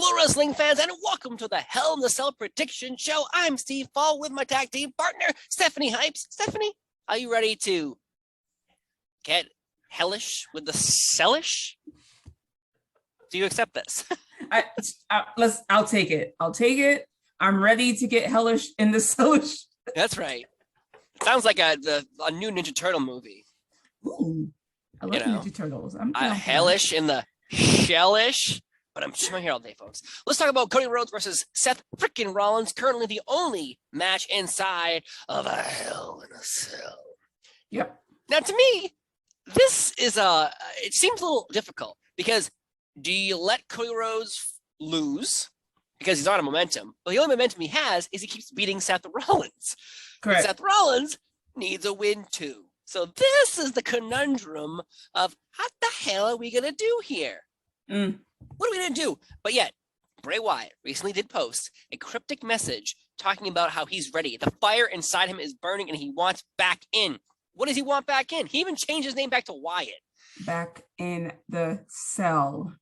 Hello, wrestling fans, and welcome to the Hell in the Cell Prediction Show. I'm Steve Fall with my tag team partner, Stephanie Hypes. Stephanie, are you ready to get hellish with the cellish? Do you accept this? I'll take it. I'll take it. I'm ready to get hellish in the cellish. That's right. It sounds like a new Ninja Turtle movie. Ooh, I love Ninja Turtles. I'm hellish in the shellish. But I'm here all day, folks. Let's talk about Cody Rhodes versus Seth frickin' Rollins, currently the only match inside of a Hell in a Cell. Yep. Now, to me, this is it seems a little difficult because do you let Cody Rhodes lose because he's on a momentum? Well, the only momentum he has is he keeps beating Seth Rollins. Correct. And Seth Rollins needs a win too. So this is the conundrum of what the hell are we gonna do here? What are we going to do? But yet, Bray Wyatt recently did post a cryptic message talking about how he's ready. The fire inside him is burning and he wants back in. What does he want back in? He even changed his name back to Wyatt. Back in the cell.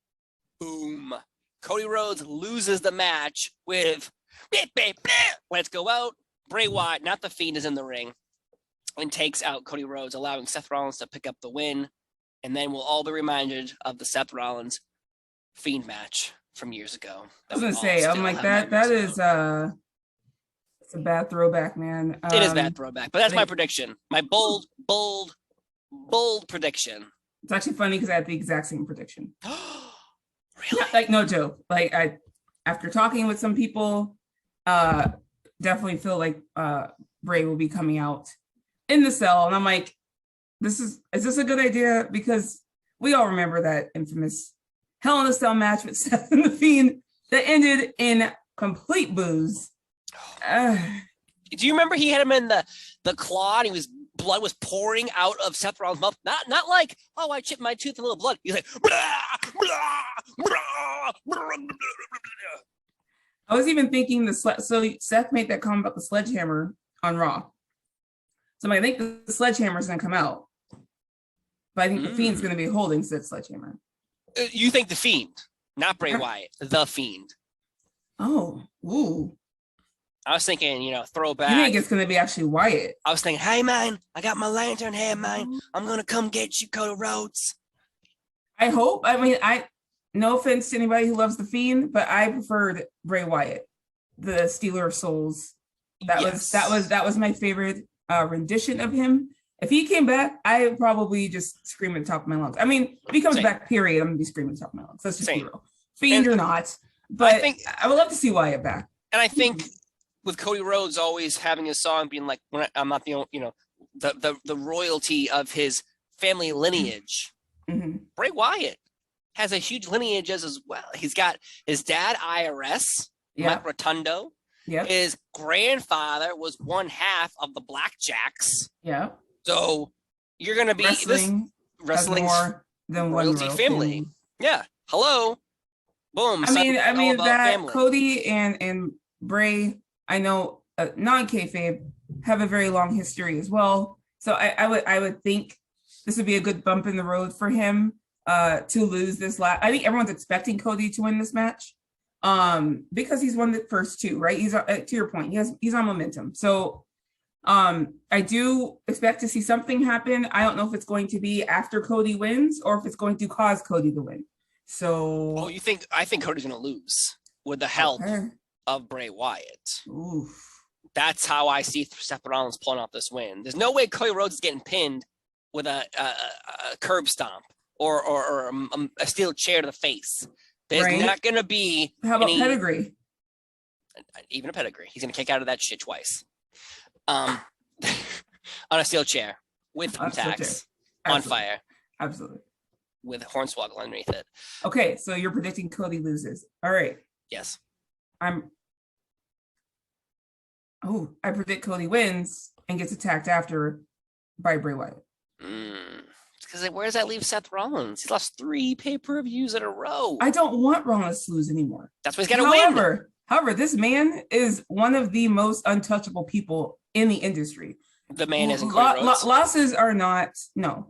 Boom. Cody Rhodes loses the match with beep, beep, beep. Let's go out. Bray Wyatt, not the Fiend, is in the ring and takes out Cody Rhodes, allowing Seth Rollins to pick up the win. And then we'll all be reminded of the Seth Rollins Fiend match from years ago. I was gonna say, I'm like that is it's a bad throwback, man. It is bad throwback, but that's my prediction. My bold prediction. It's actually funny because I had the exact same prediction. Really? Like, no joke. Like, after talking with some people, definitely feel like Bray will be coming out in the cell, and I'm like, is this a good idea? Because we all remember that infamous Hell in a Cell match with Seth and the Fiend that ended in complete booze. Do you remember he had him in the claw and blood was pouring out of Seth Rollins' mouth? Not like, oh, I chipped my tooth, a little blood. He's like, blah, blah, blah, blah. I was even thinking so Seth made that comment about the sledgehammer on Raw. So I think the sledgehammer is going to come out. But I think the Fiend's going to be holding said sledgehammer. You think the Fiend, not Bray Wyatt, the Fiend. Oh, ooh. I was thinking, throwback. You think it's going to be actually Wyatt? I was thinking, hey, man, I got my lantern here, man. I'm going to come get you, Cody Rhodes. I hope. I mean, no offense to anybody who loves the Fiend, but I preferred Bray Wyatt, the Stealer of Souls. That was my favorite rendition of him. If he came back, I would probably just scream at the top of my lungs. I mean, if he comes back, period, I'm going to be screaming at the top of my lungs. Let's just be real. Fiend or not. But I would love to see Wyatt back. And I think with Cody Rhodes always having his song being like, I'm not the only, the royalty of his family lineage. Mm-hmm. Bray Wyatt has a huge lineage as well. He's got his dad, IRS, Mike Rotundo. Yep. His grandfather was one half of the Blackjacks. Yeah. So you're going to be wrestling more than royalty family. Yeah. Hello. Boom. I mean that family. Cody and Bray, I know non-kayfabe, have a very long history as well. So I would think this would be a good bump in the road for him to lose this I think everyone's expecting Cody to win this match. Because he's won the first two, right? He's to your point, he's on momentum. So I do expect to see something happen. I don't know if it's going to be after Cody wins or if it's going to cause Cody to win. So I think Cody's gonna lose with the help of Bray Wyatt. Oof. That's how I see Seth Rollins pulling off this win. There's no way Cody Rhodes is getting pinned with a curb stomp or a steel chair to the face. There's not going to be How about pedigree? Even a pedigree. He's going to kick out of that shit twice. On a steel chair with thumbtacks on fire. Absolutely. With Hornswoggle underneath it. Okay, so you're predicting Cody loses. All right. Yes. I predict Cody wins and gets attacked after by Bray Wyatt. Because where does that leave Seth Rollins? He lost 3 pay-per-views in a row. I don't want Rollins to lose anymore. That's why he's got to win. However, this man is one of the most untouchable people in the industry. The man isn't Cody Rhodes. Losses are not,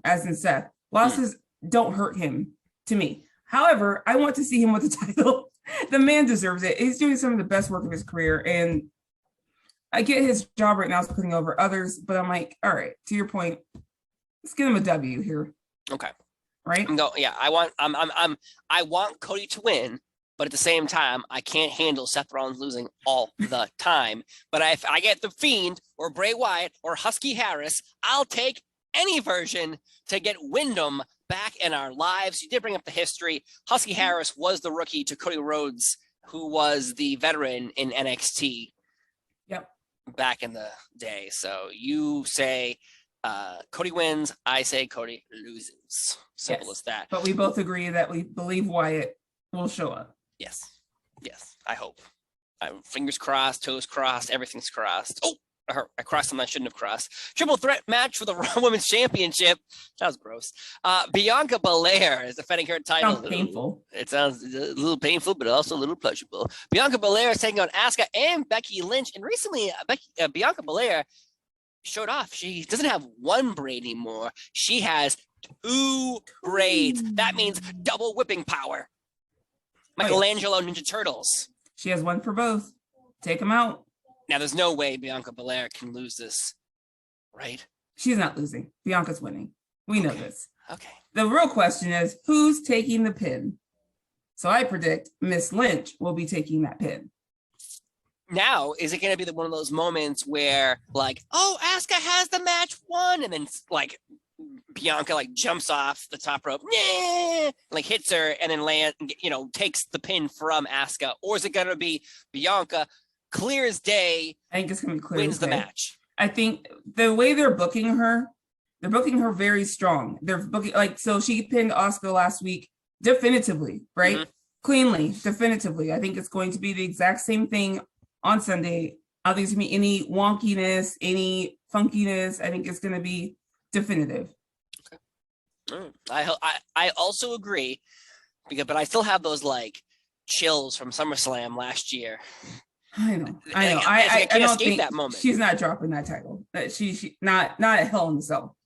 as in Seth. Losses don't hurt him, to me. However, I want to see him with the title. The man deserves it. He's doing some of the best work of his career, and I get his job right now is putting over others, but I'm like, all right, to your point, let's get him a W here. Okay. Right? I want Cody to win, but at the same time, I can't handle Seth Rollins losing all the time. But if I get The Fiend or Bray Wyatt or Husky Harris, I'll take any version to get Wyndham back in our lives. You did bring up the history. Husky Harris was the rookie to Cody Rhodes, who was the veteran in NXT. Yep. Back in the day. So you say Cody wins. I say Cody loses. Simple as that. But we both agree that we believe Wyatt will show up. Yes. I hope. Fingers crossed, toes crossed, everything's crossed. Oh, I crossed something I shouldn't have crossed. Triple threat match for the Raw Women's Championship. That was gross. Bianca Belair is defending her title. Sounds painful. It sounds a little painful, but also a little pleasurable. Bianca Belair is taking on Asuka and Becky Lynch. And recently, Bianca Belair showed off. She doesn't have one braid anymore. She has 2 braids. That means double whipping power. Michelangelo Ninja Turtles. She has one for both. Take them out. Now, there's no way Bianca Belair can lose this, right? She's not losing. Bianca's winning. We know this. Okay. The real question is, who's taking the pin? So I predict Miss Lynch will be taking that pin. Now, is it going to be one of those moments where, like, oh, Asuka has the match won, and then, like, Bianca, like, jumps off the top rope, like, hits her, and then takes the pin from Asuka? Or is it going to be Bianca, clear as day, I think it's going to be clear wins as the day. match? I think the way they're booking her very strong. They're booking, like, so she pinned Asuka last week definitively, right? Mm-hmm. Cleanly, definitively. I think it's going to be the exact same thing on Sunday. I don't think there's going to be any wonkiness, any funkiness. I think it's going to be definitive. Okay. I also agree, but I still have those, like, chills from SummerSlam last year. I know. I can't escape that moment. She's not dropping that title. She not at Hell in the Cell.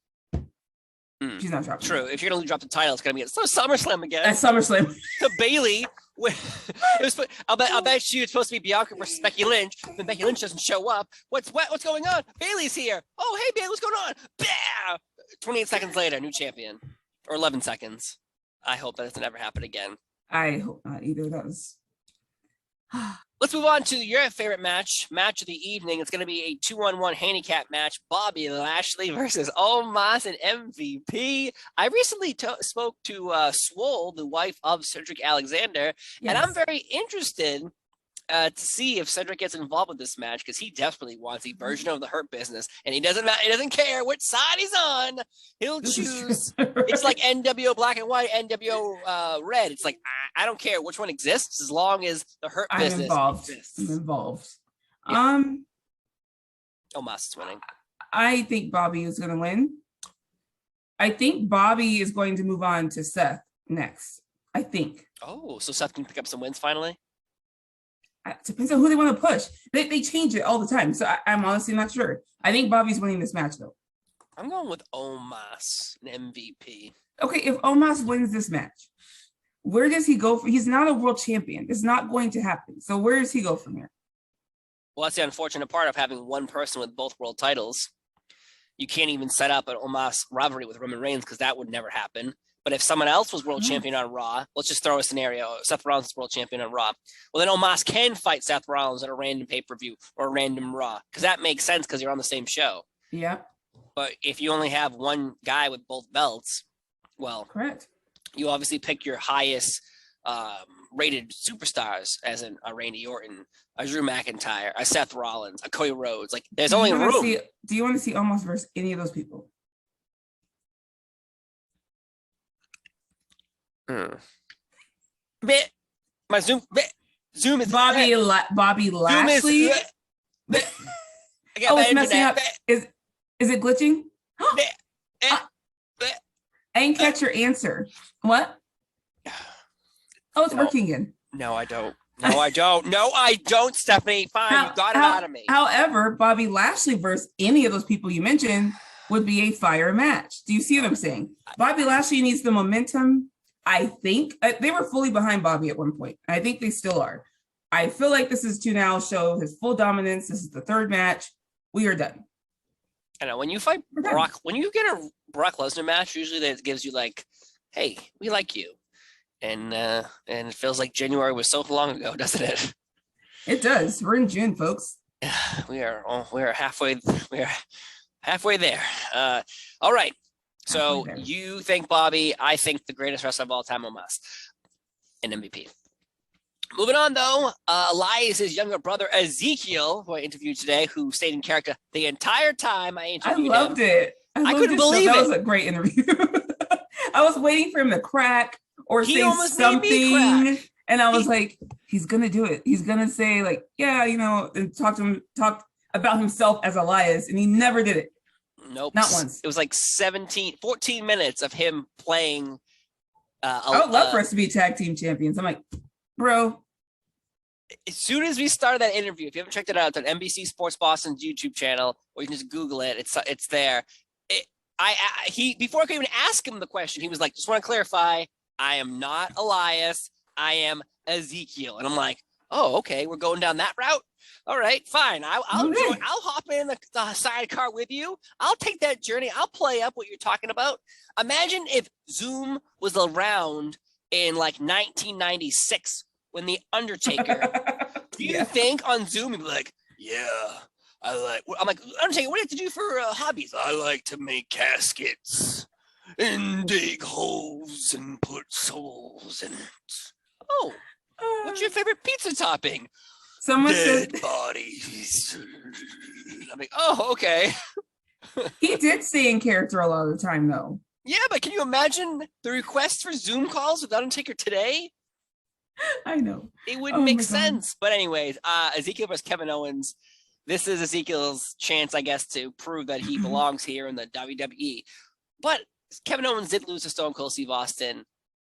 She's not dropping. True. If you're going to drop the title, it's going to be at SummerSlam again. At SummerSlam. To Bayley. I'll bet she was supposed to be Bianca versus Becky Lynch. Then Becky Lynch doesn't show up. What's going on? Bayley's here. Oh, hey, Bayley, what's going on? Bah! 28 seconds later, new champion. Or 11 seconds. I hope that doesn't ever happen again. I hope not either. That was... Let's move on to your favorite match of the evening. It's going to be a 2-on-1 handicap match. Bobby Lashley versus Omos and MVP. I recently spoke to Swole, the wife of Cedric Alexander, and I'm very interested to see if Cedric gets involved with this match, because he desperately wants a version of the Hurt Business, and he doesn't care which side he's on. He'll choose. It's like NWO Black and White, NWO Red. It's like, I don't care which one exists as long as the Hurt Business exists. I'm involved. Yeah. Omos is winning. I think Bobby is going to win. I think Bobby is going to move on to Seth next. I think. Oh, so Seth can pick up some wins finally? It depends on who they want to push. They change it all the time. So I'm honestly not sure. I think Bobby's winning this match, though. I'm going with Omos, an MVP. Okay, if Omos wins this match, where does he go? He's not a world champion. It's not going to happen. So where does he go from here? Well, that's the unfortunate part of having one person with both world titles. You can't even set up an Omos rivalry with Roman Reigns, because that would never happen. But if someone else was world champion on Raw, let's just throw a scenario. Seth Rollins is world champion on Raw. Well, then Omos can fight Seth Rollins at a random pay-per-view or a random Raw, because that makes sense because you're on the same show. Yeah. But if you only have one guy with both belts, well, correct. You obviously pick your highest rated superstars, as in a Randy Orton, a Drew McIntyre, a Seth Rollins, a Cody Rhodes. Like, there's only room. Do you want to see Omos versus any of those people? My Zoom is Bobby Lashley. It's messing up. Is it glitching? I didn't catch your answer. What? Oh, it's working again. No, I don't. No, I don't, Stephanie. Fine, you got it out of me. However, Bobby Lashley versus any of those people you mentioned would be a fire match. Do you see what I'm saying? Bobby Lashley needs the momentum I think they were fully behind Bobby at one point. I think they still are. I feel like this is to now show his full dominance. This is the third match. We are done. I know when you fight Brock, when you get a Brock Lesnar match, usually that gives you like, hey, we like you. And it feels like January was so long ago, doesn't it? It does. We're in June, folks. We are halfway there. All right. So you think Bobby, I think the greatest wrestler of all time, almost an MVP. Moving on, though, Elias's younger brother, Ezekiel, who I interviewed today, who stayed in character the entire time I interviewed him. I loved it. I couldn't believe it. That was a great interview. I was waiting for him to crack or say something. And I was like, he's going to do it. He's going to say, like, yeah, and talk about himself as Elias. And he never did it. Nope. Not once. It was like 14 minutes of him playing. I would love for us to be tag team champions. I'm like, bro. As soon as we started that interview, if you haven't checked it out, it's on NBC Sports Boston's YouTube channel, or you can just Google it. It's there. Before I could even ask him the question, he was like, just want to clarify, I am not Elias. I am Ezekiel. And I'm like, oh, okay, we're going down that route. All right, fine. I'll hop in the sidecar with you. I'll take that journey. I'll play up what you're talking about. Imagine if Zoom was around in like 1996 when The Undertaker. Do you think on Zoom he'd be like, yeah, I'm like, Undertaker, what do you have to do for hobbies? I like to make caskets and dig holes and put souls in it. Oh, what's your favorite pizza topping? Someone Dead said bodies. I'm like, oh, okay. He did stay in character a lot of the time, though. Yeah, but can you imagine the requests for Zoom calls with Undertaker today? I know. It wouldn't make sense. But anyways, Ezekiel versus Kevin Owens. This is Ezekiel's chance, I guess, to prove that he belongs here in the WWE. But Kevin Owens did lose to Stone Cold Steve Austin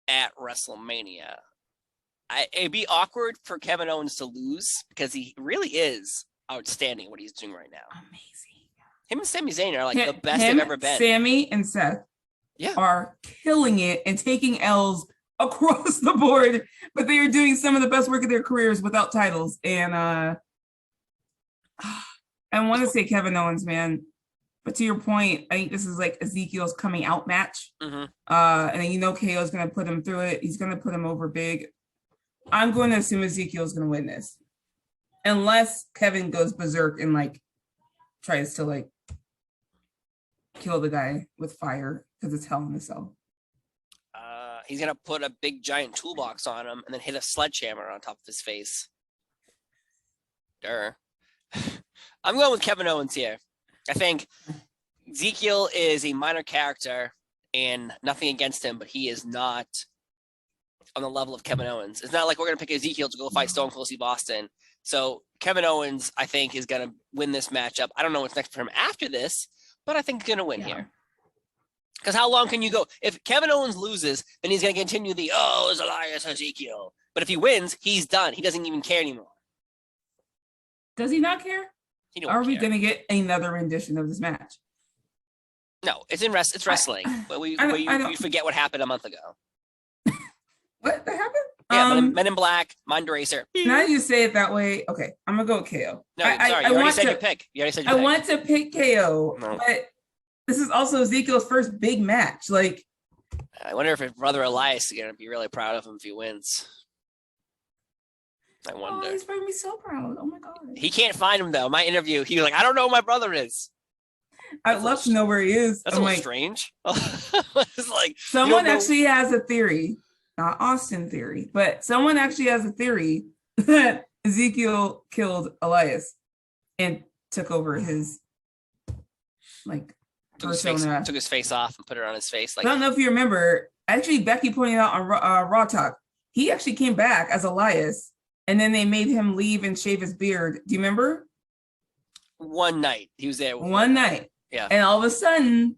at WrestleMania. It'd be awkward for Kevin Owens to lose because he really is outstanding at what he's doing right now. Amazing. Him and Sami Zayn are like the best they've ever been. Sami and Seth are killing it and taking L's across the board, but they are doing some of the best work of their careers without titles. And I want to say Kevin Owens, man. But to your point, I think this is like Ezekiel's coming out match. And then KO's going to put him through it. He's going to put him over big. I'm going to assume Ezekiel's going to win this. Unless Kevin goes berserk and like tries to like kill the guy with fire because it's Hell in a Cell. He's going to put a big giant toolbox on him and then hit a sledgehammer on top of his face. I'm going with Kevin Owens here. I think Ezekiel is a minor character and nothing against him, but he is not on the level of Kevin Owens. It's not like we're going to pick Ezekiel to go fight Stone Cold Steve Austin. So Kevin Owens, I think, is going to win this matchup. I don't know what's next for him after this, but I think he's going to win here. Because how long can you go? If Kevin Owens loses, then he's going to continue it's Elias Ezekiel. But if he wins, he's done. He doesn't even care anymore. Does he not care? Are we going to get another rendition of this match? No, it's wrestling. You forget what happened a month ago. What happened? Yeah, Men in Black, Mind Eraser. Now you say it that way. Okay, I'm going to go with KO. No, sorry, you already said your pick. I want to pick KO, but this is also Ezekiel's first big match. Like, I wonder if his brother Elias is going to be really proud of him if he wins. I wonder. Oh, he's going to be so proud. Oh my God. He can't find him though. My interview, he was like, I don't know who my brother is. I'd love to know where he is. That's a little strange. It's like someone actually has a theory, not Austin theory, but someone actually has a theory that Ezekiel killed Elias and took over his took his face off and put it on his face. I don't know if you remember. Actually, Becky pointed out on Raw Talk, he actually came back as Elias. And then they made him leave and shave his beard. Do you remember? One night. He was there. One night. Yeah. And all of a sudden,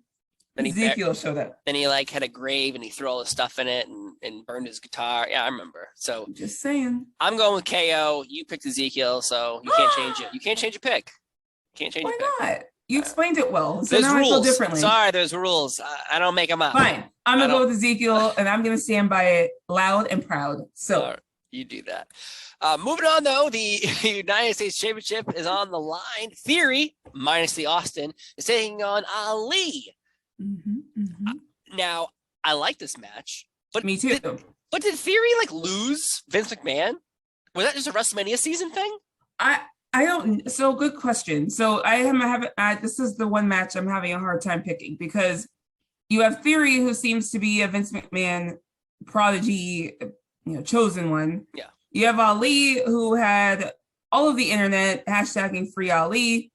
Ezekiel showed up. Then he had a grave and he threw all his stuff in it and burned his guitar. Yeah, I remember. So just saying. I'm going with KO. You picked Ezekiel, so you can't change it. You can't change your pick. Why not? You explained it well. So there's now rules. I feel differently. Sorry, there's rules. I don't make them up. Fine. I'm going to go with Ezekiel, and I'm going to stand by it loud and proud. So you do that. Moving on, though, the United States Championship is on the line. Theory, minus the Austin, is taking on Ali. Now, I like this match. But me too. But did Theory lose Vince McMahon? Was that just a WrestleMania season thing? I don't. So good question. So I am having. This is the one match I'm having a hard time picking because you have Theory, who seems to be a Vince McMahon prodigy, chosen one. Yeah. You have Ali, who had all of the internet hashtagging free Ali.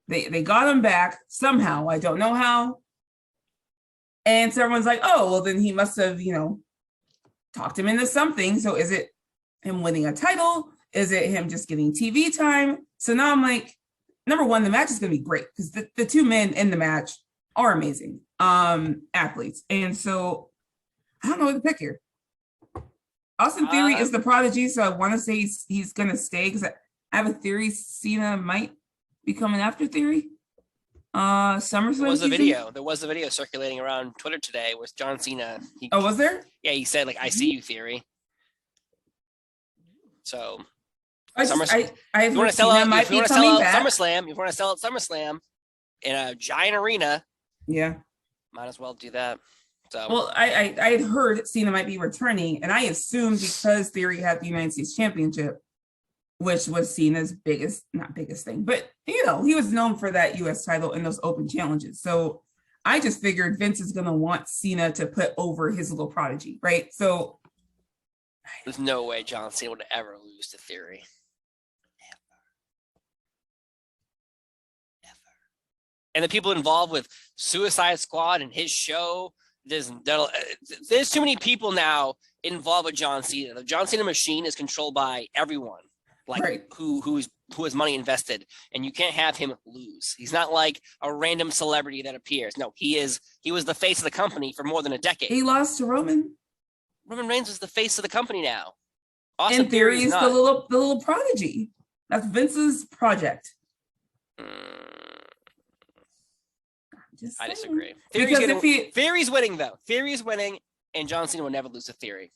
They got him back somehow. I don't know how. And so everyone's like, oh, well, then he must have, talked him into something. So is it him winning a title? Is it him just getting TV time? So now I'm like, number one, the match is going to be great because the two men in the match are amazing athletes. And so I don't know what to pick here. Austin Theory is the prodigy, so I want to say he's going to stay because I have a theory Cena might be coming after Theory. SummerSlam. There was a video circulating around Twitter today with John Cena. Was there? Yeah, he said I see you, Theory. So I you want to sell out SummerSlam? You want to sell at SummerSlam in a giant arena? Yeah, might as well do that. So well, I had heard Cena might be returning, and I assumed because Theory had the United States Championship, which was Cena's not biggest thing, but he was known for that U.S. title and those open challenges. So I just figured Vince is going to want Cena to put over his little prodigy, right? So there's no way John Cena would ever lose to Theory. Ever. And the people involved with Suicide Squad and his show, there's too many people now involved with John Cena. The John Cena machine is controlled by everyone, who has money invested, and you can't have him lose. He's not like a random celebrity that appears. No, he was the face of the company for more than a decade. He lost to Roman. Roman Reigns is the face of the company now. Austin Theory is the little prodigy. That's Vince's project. I disagree. Theory's winning, though. Theory's winning, and John Cena will never lose to Theory.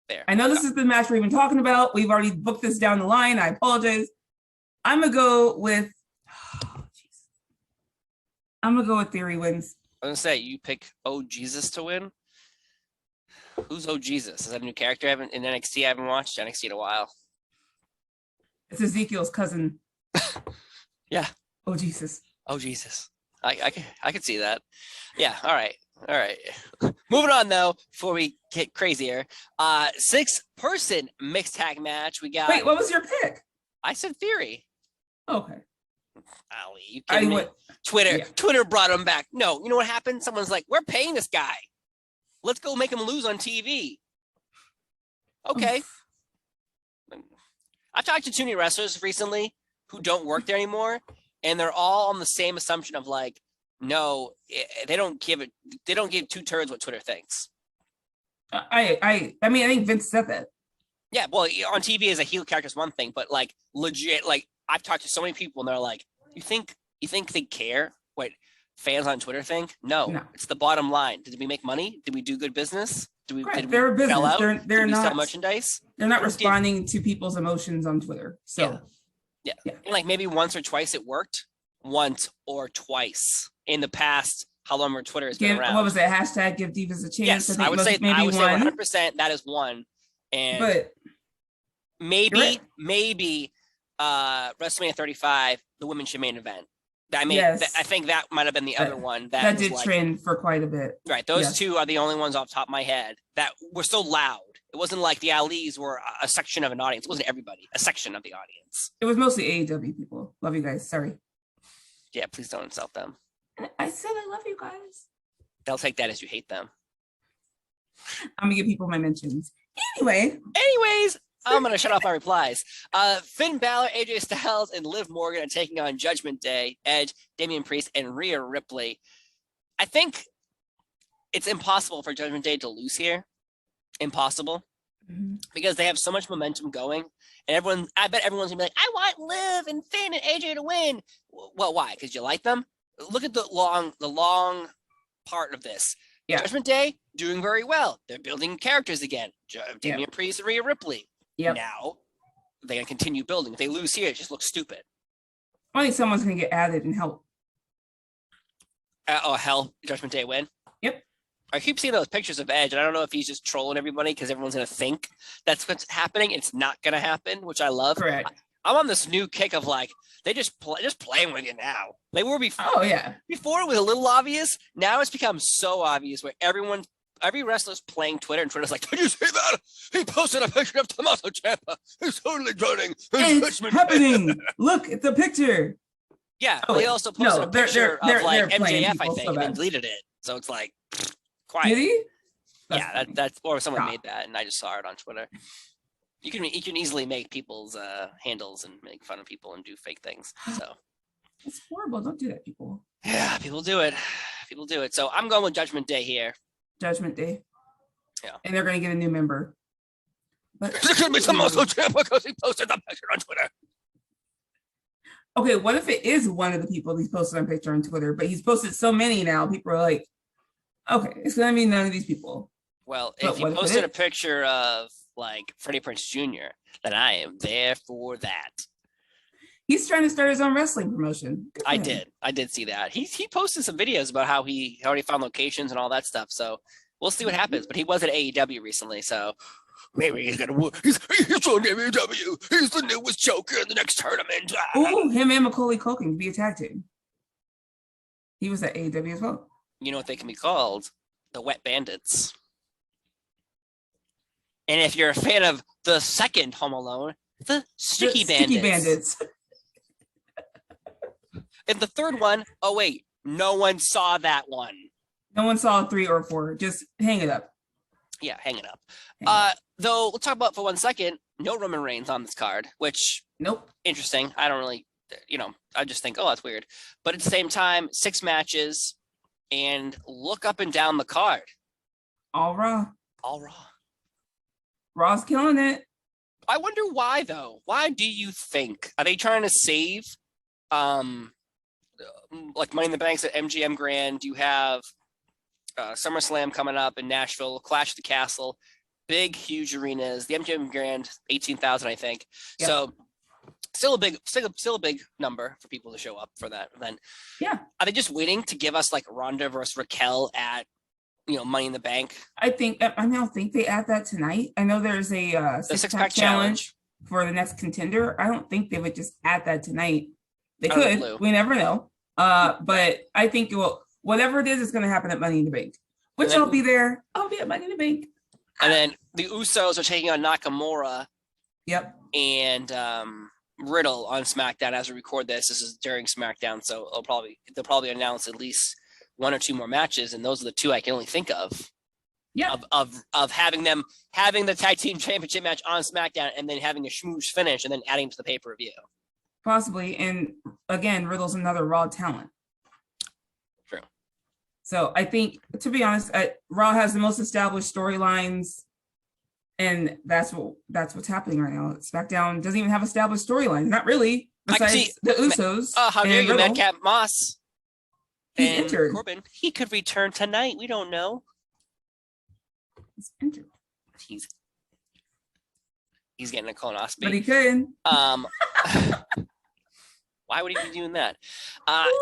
There. I know this is the match we've been talking about. We've already booked this down the line. I apologize. I'm gonna go with. I'm gonna go with Theory wins. I was gonna say you pick Oh Jesus to win. Who's Oh Jesus? Is that a new character in NXT? I haven't watched NXT in a while. It's Ezekiel's cousin. Yeah. Oh Jesus. Oh Jesus. I could see that. Yeah. All right. Moving on though, before we get crazier. 6-person mixed tag match. We got. Wait, what was your pick? I said Theory. Okay. Ali, you kidding me? Twitter brought him back. No, you know what happened? Someone's like, "We're paying this guy. Let's go make him lose on TV." Okay. I've talked to too many wrestlers recently who don't work there anymore, and they're all on the same assumption of no, they don't give two turds what Twitter thinks. I mean, I think Vince said that. Yeah, well, on TV as a heel character is one thing, but legit, I've talked to so many people and they're like, you think they care what fans on Twitter think? No. It's the bottom line. Did we make money? Did we do good business? Did they're a business. Sell out? They're did not we sell merchandise. They're not responding to people's emotions on Twitter. So yeah. And maybe once or twice it worked. Once or twice in the past, how long were Twitter has been around? What was it? Hashtag give divas a chance. Yes, I would say 100% that is one. But maybe WrestleMania 35, the women's main event. I think that might have been the other one that did trend for quite a bit. Right, those two are the only ones off the top of my head that were so loud. It wasn't like the Alis were a section of an audience. It wasn't everybody. A section of the audience. It was mostly AEW people. Love you guys. Sorry. Yeah, please don't insult them. I said I love you guys. They'll take that as you hate them. I'm gonna give people my mentions. Anyways, I'm gonna shut off my replies. Finn Balor, AJ Styles, and Liv Morgan are taking on Judgment Day, Edge, Damian Priest, and Rhea Ripley. I think it's impossible for Judgment Day to lose here. Impossible. Because they have so much momentum going, and I bet everyone's gonna be like, I want Liv and Finn and AJ to win. Well, why? Because you like them? look at the long part of this. Yeah. Judgment Day doing very well. They're building characters again. Damian Priest and Rhea Ripley. Yep. Now they're gonna continue building. If they lose here, it just looks stupid. I think someone's gonna get added and help. Hell, Judgment Day win. Yep. I keep seeing those pictures of Edge, and I don't know if he's just trolling everybody because everyone's gonna think that's what's happening. It's not gonna happen, which I love. Correct. I'm on this new kick of like they just playing with you now. They were before. Oh yeah. Before it was a little obvious. Now it's become so obvious where every wrestler's playing Twitter, and Twitter's like, "Did you see that? He posted a picture of Tommaso Ciampa. He's totally joining. It's happening. Look, it's a picture." Yeah, he also posted a picture of like MJF, I think, and deleted it. So it's like quiet. Did he? That's or someone made that, and I just saw it on Twitter. You can easily make people's handles and make fun of people and do fake things. So it's horrible. Don't do that, people. Yeah, people do it. People do it. So I'm going with Judgment Day here. Judgment Day. Yeah. And they're going to get a new member. But it's going to be Tommaso Ciampa because he posted the picture on Twitter. Okay, what if it is one of the people he's posted on picture on Twitter, but he's posted so many now, people are like, okay, it's going to be none of these people. Well, if he posted a picture of like Freddie Prinze Jr., then I am there for that. He's trying to start his own wrestling promotion. I did see that. He posted some videos about how he already found locations and all that stuff. So we'll see what happens. But he was at AEW recently, so maybe he's gonna. He's on AEW. He's the newest Joker in the next tournament. Oh, him and Macaulay Culkin can be a tag team. He was at AEW as well. You know what they can be called? The Wet Bandits. And if you're a fan of the second Home Alone, the Sticky Bandits. Sticky Bandits. And the third one, oh wait, no one saw that one. No one saw 3 or 4. Just hang it up. Yeah, hang it up. Though, let's talk about for 1 second, no Roman Reigns on this card, which, interesting. I don't really, I just think, oh, that's weird. But at the same time, 6 matches, and look up and down the card. All Raw. All Raw. Raw's killing it. I wonder why, though. Why do you think? Are they trying to save, like Money in the Banks at MGM Grand? You have SummerSlam coming up in Nashville, Clash of the Castle, big, huge arenas. The MGM Grand, 18,000, I think. Yep. So still a big number for people to show up for that event. Yeah. Are they just waiting to give us like Ronda versus Raquel at Money in the Bank? I don't think they add that tonight. I know there's a six-pack challenge for the next contender. I don't think they would just add that tonight. They could. We never know. But I think whatever it is, it's going to happen at Money in the Bank. Which I'll be there. I'll be at Money in the Bank. And then the Usos are taking on Nakamura. Yep. And Riddle on SmackDown as we record this. This is during SmackDown, so they'll probably announce at least 1 or 2 more matches, and those are the 2 I can only think of. Yeah. Of having the tag team championship match on SmackDown and then having a schmooze finish and then adding to the pay-per-view. Possibly. And again, Riddle's another Raw talent. True. So I think, to be honest, Raw has the most established storylines, and that's what's happening right now. SmackDown doesn't even have established storylines. Not really. Besides the Usos. How dare you, Madcap Moss? He's injured. Corbin, he could return tonight. We don't know. He's injured. He's getting a colonoscopy. But he could. Why would he be doing that?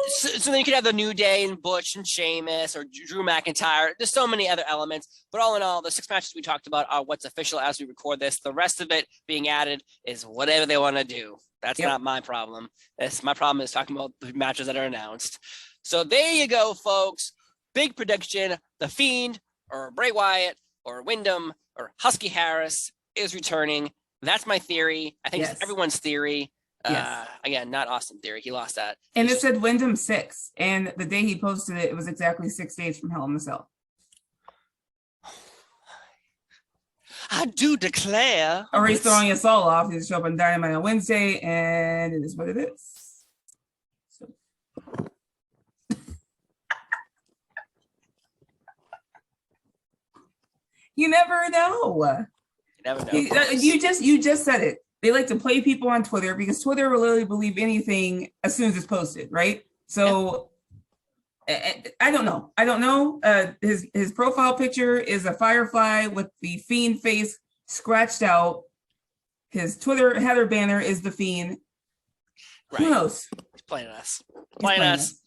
So then you could have the New Day and Butch and Sheamus or Drew McIntyre. There's so many other elements. But all in all, the 6 matches we talked about are what's official as we record this. The rest of it being added is whatever they want to do. That's not my problem. My problem is talking about the matches that are announced. So there you go, folks. Big prediction. The Fiend or Bray Wyatt or Wyndham or Husky Harris is returning. That's my theory. I think it's everyone's theory. Yes. Again, not Austin theory. He lost that. And it said Wyndham 6. And the day he posted it, it was exactly 6 days from Hell in a Cell. I do declare. Or he's throwing us all off. He's show up on Dynamite on Wednesday, and it is what it is. So. You never know. You just said it. They like to play people on Twitter because Twitter will literally believe anything as soon as it's posted, right? So I don't know. I don't know. His profile picture is a firefly with the Fiend face scratched out. His Twitter header banner is the Fiend. Right. Who knows? He's playing us. Playing us.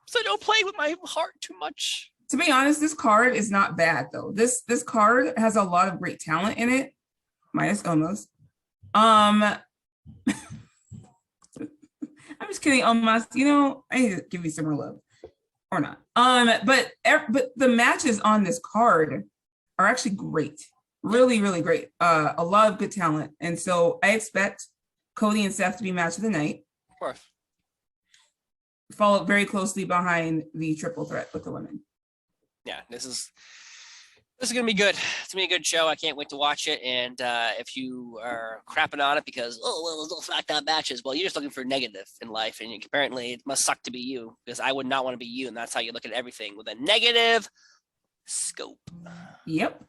So don't play with my heart too much. To be honest, this card is not bad though. This card has a lot of great talent in it, minus Omos. I'm just kidding, Omos. You know, I need to give you some more love, or not. But the matches on this card are actually great, really, really great. A lot of good talent, and so I expect Cody and Seth to be match of the night. Of course. Followed very closely behind the triple threat with the women. Yeah, this is gonna be good. It's gonna be a good show. I can't wait to watch it. And if you are crapping on it because those SmackDown matches, well, you're just looking for negative in life, and apparently it must suck to be you, because I would not want to be you, and that's how you look at everything, with a negative scope. Yep.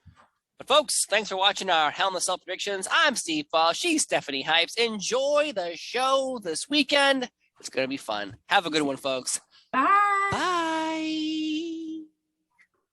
But folks, thanks for watching our Hell in the Cell predictions. I'm Steve Paul. She's Stephanie Hypes. Enjoy the show this weekend. It's gonna be fun. Have a good one, folks. Bye. Bye.